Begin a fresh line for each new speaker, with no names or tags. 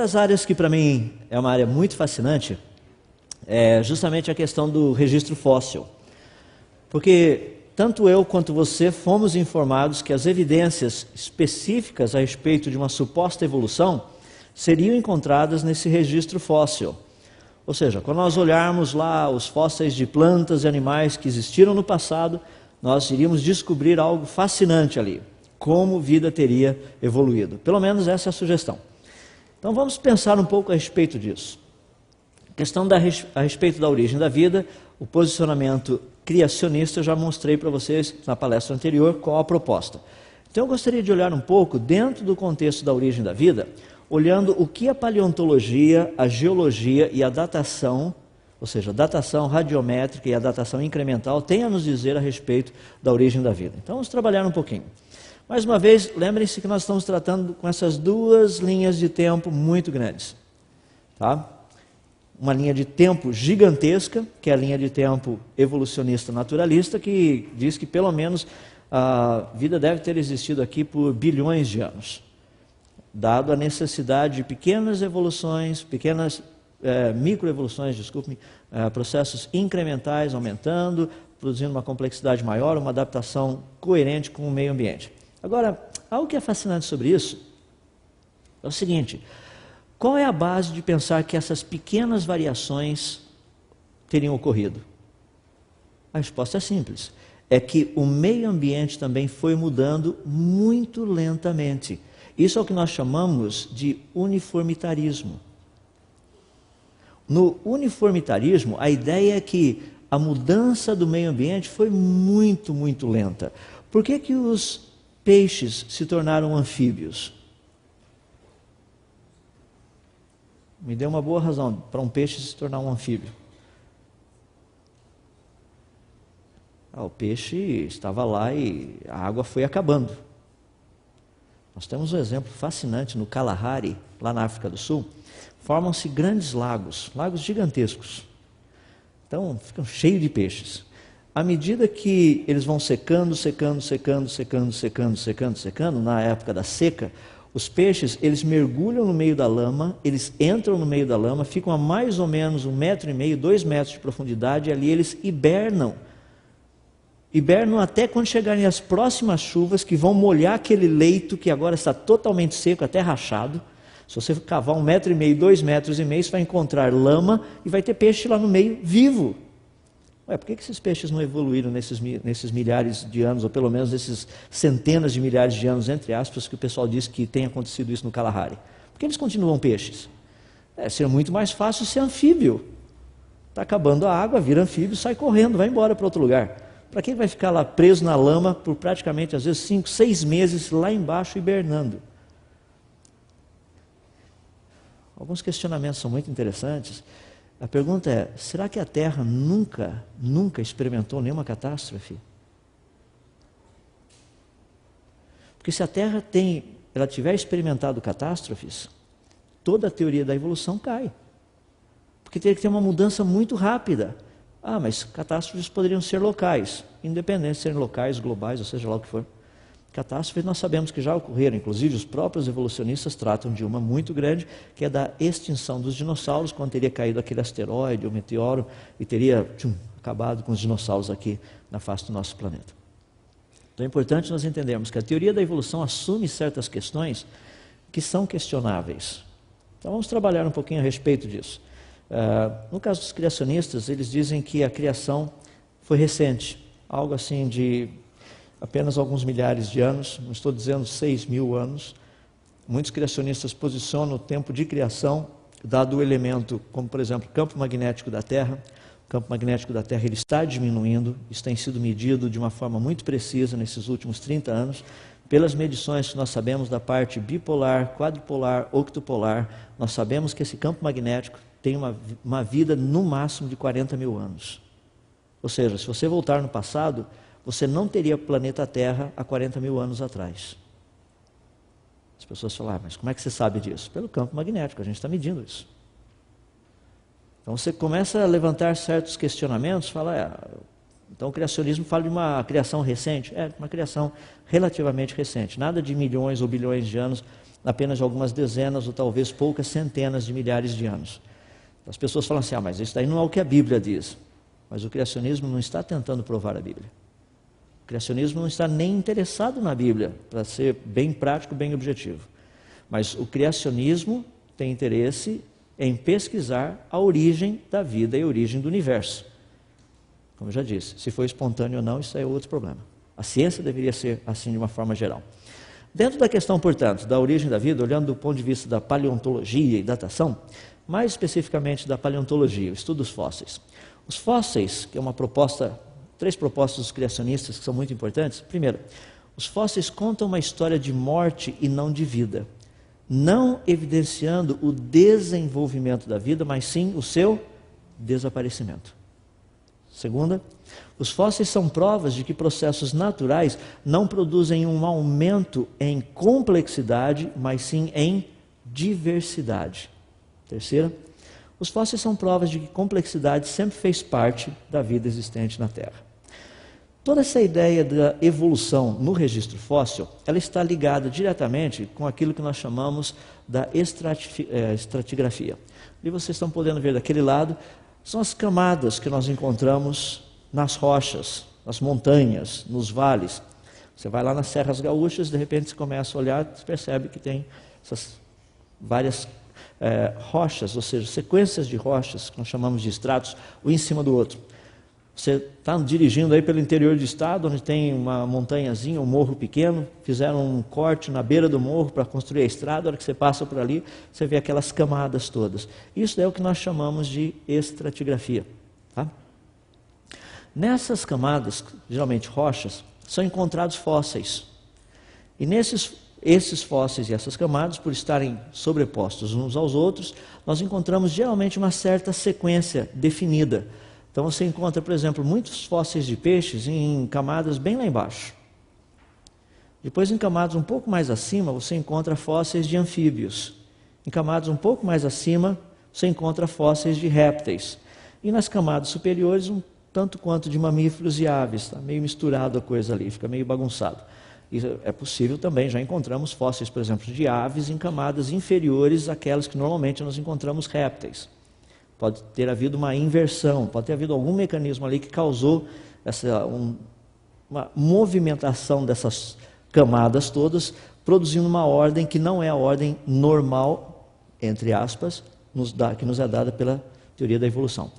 das áreas que para mim é uma área muito fascinante é justamente a questão do registro fóssil. Porque tanto eu quanto você fomos informados que as evidências específicas a respeito de uma suposta evolução seriam encontradas nesse registro fóssil. Ou seja, quando nós olharmos lá os fósseis de plantas e animais que existiram no passado, nós iríamos descobrir algo fascinante ali, como vida teria evoluído. Pelo menos essa é a sugestão. Então vamos pensar um pouco a respeito disso. A questão a respeito da origem da vida, o posicionamento criacionista, eu já mostrei para vocês na palestra anterior qual a proposta. Então eu gostaria de olhar um pouco dentro do contexto da origem da vida, olhando o que a paleontologia, a geologia e a datação, ou seja, a datação radiométrica e a datação incremental, têm a nos dizer a respeito da origem da vida. Então vamos trabalhar um pouquinho. Mais uma vez, lembrem-se que nós estamos tratando com essas duas linhas de tempo muito grandes. Tá? Uma linha de tempo gigantesca, que é a linha de tempo evolucionista naturalista, que diz que pelo menos a vida deve ter existido aqui por bilhões de anos, dado a necessidade de pequenas evoluções, pequenas microevoluções, desculpe-me, processos incrementais aumentando, produzindo uma complexidade maior, uma adaptação coerente com o meio ambiente. Agora, algo que é fascinante sobre isso é o seguinte: qual é a base de pensar que essas pequenas variações teriam ocorrido? A resposta é simples. É que o meio ambiente também foi mudando muito lentamente. Isso é o que nós chamamos de uniformitarismo. No uniformitarismo, a ideia é que a mudança do meio ambiente foi muito, muito lenta. Por que que os peixes se tornaram anfíbios? Me dê uma boa razão para um peixe se tornar um anfíbio. O peixe estava lá e a água foi acabando. Nós temos um exemplo fascinante no Kalahari, lá na África do Sul. Formam-se grandes lagos, lagos gigantescos. Então, ficam cheios de peixes. À medida que eles vão secando, na época da seca, os peixes, eles mergulham no meio da lama, eles entram no meio da lama, ficam a mais ou menos 1,5 metros, 2 metros de profundidade, e ali eles hibernam. Hibernam até quando chegarem as próximas chuvas, que vão molhar aquele leito que agora está totalmente seco, até rachado. Se você cavar 1,5 metros, 2 metros e meio, você vai encontrar lama e vai ter peixe lá no meio, vivo. Ué, por que esses peixes não evoluíram nesses milhares de anos, ou pelo menos nesses centenas de milhares de anos, entre aspas, que o pessoal diz que tem acontecido isso no Kalahari? Por que eles continuam peixes? Seria muito mais fácil ser anfíbio. Está acabando a água, vira anfíbio, sai correndo, vai embora para outro lugar. Para quem vai ficar lá preso na lama por praticamente, às vezes, 5, 6 meses lá embaixo hibernando? Alguns questionamentos são muito interessantes. A pergunta é: será que a Terra nunca experimentou nenhuma catástrofe? Porque se a Terra ela tiver experimentado catástrofes, toda a teoria da evolução cai. Porque teria que ter uma mudança muito rápida. Mas catástrofes poderiam ser locais, independente de serem locais, globais, ou seja lá o que for. Catástrofes nós sabemos que já ocorreram, inclusive os próprios evolucionistas tratam de uma muito grande, que é da extinção dos dinossauros, quando teria caído aquele asteroide ou meteoro e teria acabado com os dinossauros aqui na face do nosso planeta. Então é importante nós entendermos que a teoria da evolução assume certas questões que são questionáveis. Então vamos trabalhar um pouquinho a respeito disso. No caso dos criacionistas, eles dizem que a criação foi recente, algo assim de apenas alguns milhares de anos, não estou dizendo 6.000 anos. Muitos criacionistas posicionam o tempo de criação, dado o elemento, como por exemplo, o campo magnético da Terra. O campo magnético da Terra ele está diminuindo, isso tem sido medido de uma forma muito precisa nesses últimos 30 anos, pelas medições que nós sabemos da parte bipolar, quadripolar, octopolar. Nós sabemos que esse campo magnético tem uma vida no máximo de 40.000 anos. Ou seja, se você voltar no passado, você não teria planeta Terra há 40.000 anos atrás. As pessoas falam: mas como é que você sabe disso? Pelo campo magnético, a gente está medindo isso. Então você começa a levantar certos questionamentos, fala: então o criacionismo fala de uma criação recente. Uma criação relativamente recente, nada de milhões ou bilhões de anos. apenas de algumas dezenas ou talvez poucas centenas de milhares de anos. As pessoas falam assim, mas isso daí não é o que a Bíblia diz. Mas o criacionismo não está tentando provar a Bíblia. O criacionismo não está nem interessado na Bíblia, para ser bem prático, bem objetivo. Mas o criacionismo tem interesse em pesquisar a origem da vida e a origem do universo. Como eu já disse, se foi espontâneo ou não, isso é outro problema. A ciência deveria ser assim de uma forma geral. Dentro da questão, portanto, da origem da vida, olhando do ponto de vista da paleontologia e datação, mais especificamente da paleontologia, o estudo dos fósseis. Os fósseis, que é uma proposta, 3 propostas dos criacionistas que são muito importantes. Primeiro, os fósseis contam uma história de morte e não de vida, não evidenciando o desenvolvimento da vida, mas sim o seu desaparecimento. Segunda, os fósseis são provas de que processos naturais não produzem um aumento em complexidade, mas sim em diversidade. Terceira, os fósseis são provas de que complexidade sempre fez parte da vida existente na Terra. Toda essa ideia da evolução no registro fóssil, ela está ligada diretamente com aquilo que nós chamamos da estratigrafia. E vocês estão podendo ver daquele lado, são as camadas que nós encontramos nas rochas, nas montanhas, nos vales. Você vai lá nas Serras Gaúchas, de repente você começa a olhar, você percebe que tem essas várias rochas, ou seja, sequências de rochas, que nós chamamos de estratos, um em cima do outro. Você está dirigindo aí pelo interior do estado, onde tem uma montanhazinha, um morro pequeno, fizeram um corte na beira do morro para construir a estrada, a hora que você passa por ali, você vê aquelas camadas todas. Isso é o que nós chamamos de estratigrafia. Tá? Nessas camadas, geralmente rochas, são encontrados fósseis. E esses fósseis e essas camadas, por estarem sobrepostos uns aos outros, nós encontramos geralmente uma certa sequência definida. Então você encontra, por exemplo, muitos fósseis de peixes em camadas bem lá embaixo. Depois, em camadas um pouco mais acima, você encontra fósseis de anfíbios. Em camadas um pouco mais acima, você encontra fósseis de répteis. E nas camadas superiores, um tanto quanto de mamíferos e aves. Está meio misturado a coisa ali, fica meio bagunçado. E é possível também, já encontramos fósseis, por exemplo, de aves em camadas inferiores àquelas que normalmente nós encontramos répteis. Pode ter havido uma inversão, pode ter havido algum mecanismo ali que causou uma movimentação dessas camadas todas, produzindo uma ordem que não é a ordem normal, entre aspas, que nos é dada pela teoria da evolução.